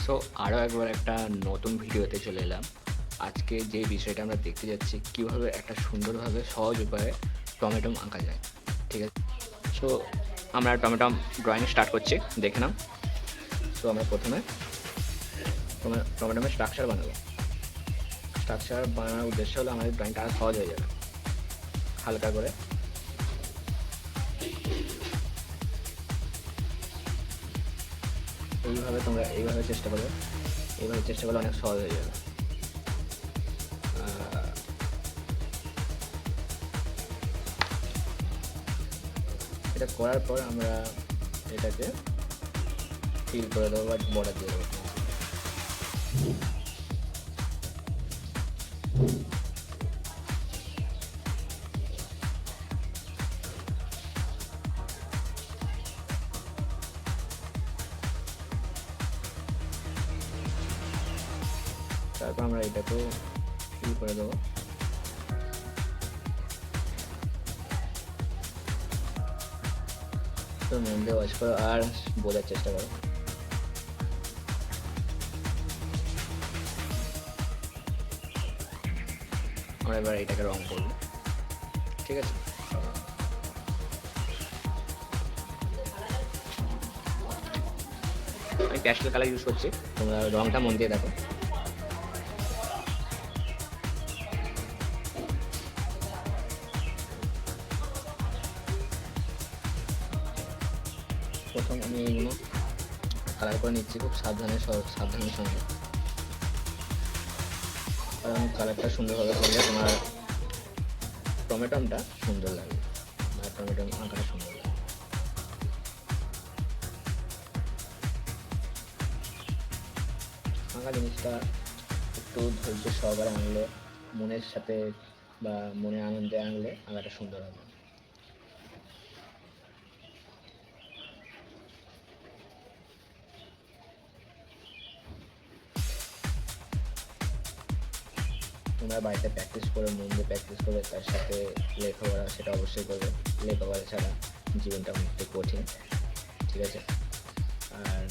So আরও একবার একটা নতুন ভিডিওতে চলে এলাম। আজকে যে বিষয়টা আমরা দেখতে যাচ্ছি কীভাবে একটা সুন্দরভাবে সহজ উপায়ে টমেটো আঁকা যায়। ঠিক আছে, সো আমরা টমেটো ড্রয়িং স্টার্ট করছি, দেখে নাও। সো আমরা প্রথমে টমেটো স্ট্রাকচার বানাবো। স্ট্রাকচার বানানোর উদ্দেশ্য হলো আমাদের ড্রয়িংটা আরও সহজ হয়ে যাবে। হালকা করে তোমরা এইভাবে চেষ্টা করবে, এইভাবে চেষ্টা করলে অনেক সহজ হয়ে যাবে। এটা করার পর আমরা এটাকে ফিল করে দেবো বা বর্ডার দিয়ে দেবো। তারপর আমরা এটাকেও ফিল করে দেবো। তো মন দিয়ে ওয়াচ করো আর বোঝার চেষ্টা করো। আমরা এবার এটাকে রং করবো, ঠিক আছে। আমি প্যাস্টেল কালার ইউজ করছি, তোমরা রংটা মন দিয়ে দেখো। প্রথম আমি এইগুলো কালার করে নিচ্ছি খুব সাবধানের সঙ্গে, কারণ কালারটা সুন্দরভাবে করলে তোমার টমেটোটা সুন্দর লাগে বা টমেটো আঁকাটা সুন্দর লাগে। আঁকা জিনিসটা একটু ধৈর্য সহকারে আনলে, মনের সাথে বা মনে আনন্দে আনলে আঁকাটা সুন্দর হবে। তোমরা বাড়িতে প্র্যাকটিস করে, মন দিয়ে প্র্যাকটিস করে তার সাথে লেখাপড়া সেটা অবশ্যই করবে। লেখাপড়া ছাড়া জীবনটা অনেকটা কঠিন, ঠিক আছে। আর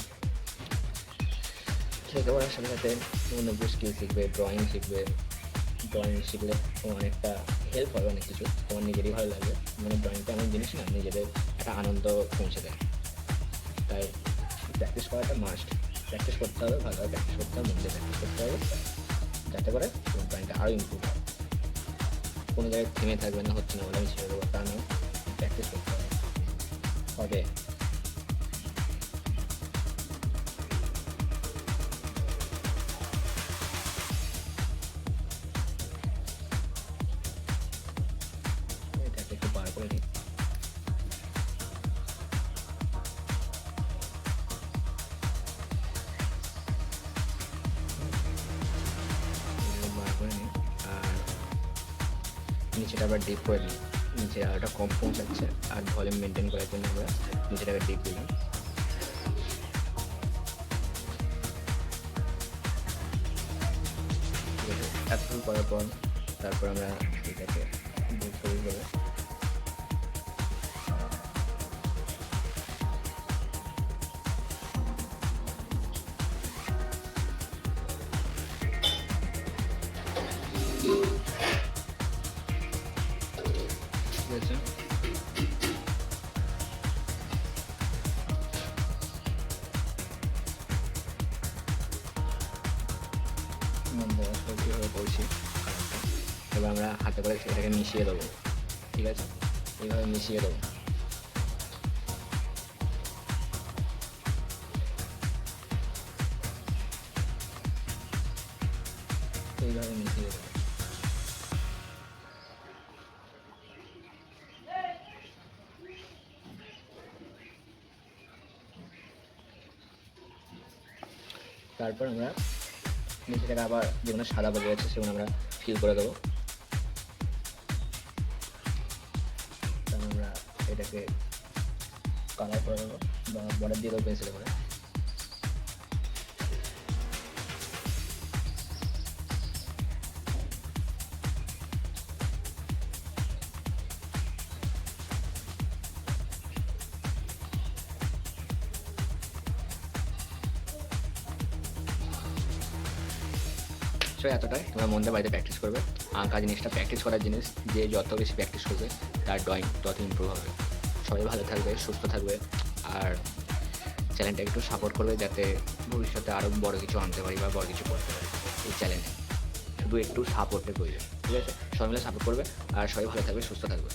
লেখাপড়ার সাথে সাথে অন্য কিছু স্কিল শিখবে, ড্রয়িং শিখবে। ড্রয়িং শিখলে তোমার অনেকটা হেল্প হবে, অনেক কিছু তোমার নিজেরই ভালো লাগবে। মানে ড্রয়িংটা এমন জিনিস না, নিজেদের একটা আনন্দ পৌঁছে দেয়। তাই প্র্যাকটিস করাটা মাস্ট। প্র্যাকটিস করতে হবে, ভালোভাবে প্র্যাকটিস করতে হবে, মন দিয়ে প্র্যাকটিস করতে হবে, যাতে করে তোমার ড্রয়িংটা আরও ইমপ্রুভ হয়। কোনো জায়গায় থেমে থাকবে না, হচ্ছে না বলে আমি ছেড়ে দেবো, তা নয়। প্র্যাকটিস করতে হবে, হবে। এটাকে একটু বার করে নিই। বার করে নিই আর নিচেটা আবার ডিপ করে দিই। নিচে আলোটা কম পৌঁছাচ্ছে আর ভলিউম মেনটেন করার জন্য আমরা নিচেটাকে ডিপ দিলাম। এতক্ষণ করার পর তারপর আমরা এটাকে শুরু করে ঠিক আছে। কীভাবে করছি কালারটা, এবার আমরা হাতে করে সেটাকে মিশিয়ে দেবো, ঠিক আছে। এইভাবে মিশিয়ে দেবো। এইভাবে মিশিয়ে দেবো। তারপর আমরা নিচে থেকে আবার যেগুলো সাদা বলে আছে সেগুলো আমরা ফিল করে দেবো। তারপর আমরা এটাকে কালার করে দেবো বা বর্ডার দিয়ে দেবো পেন্সিলে করে। অবশ্যই এতটাই তোমরা মন দিয়ে বাড়িতে প্র্যাকটিস করবে। আঁকা জিনিসটা প্র্যাকটিস করার জিনিস, যে যত বেশি প্র্যাকটিস করবে তার ড্রয়িং তত ইমপ্রুভ হবে। সবাই ভালো থাকবে, সুস্থ থাকবে, আর চ্যানেলটা একটু সাপোর্ট করবে যাতে ভবিষ্যতে আরও বড় কিছু আনতে পারি বা বড় কিছু করতে পারি এই চ্যানেলে। শুধু একটু সাপোর্টের প্রয়োজন, ঠিক আছে? সবাই মিলে সাপোর্ট করবে, আর সবাই ভালো থাকবে, সুস্থ থাকবে।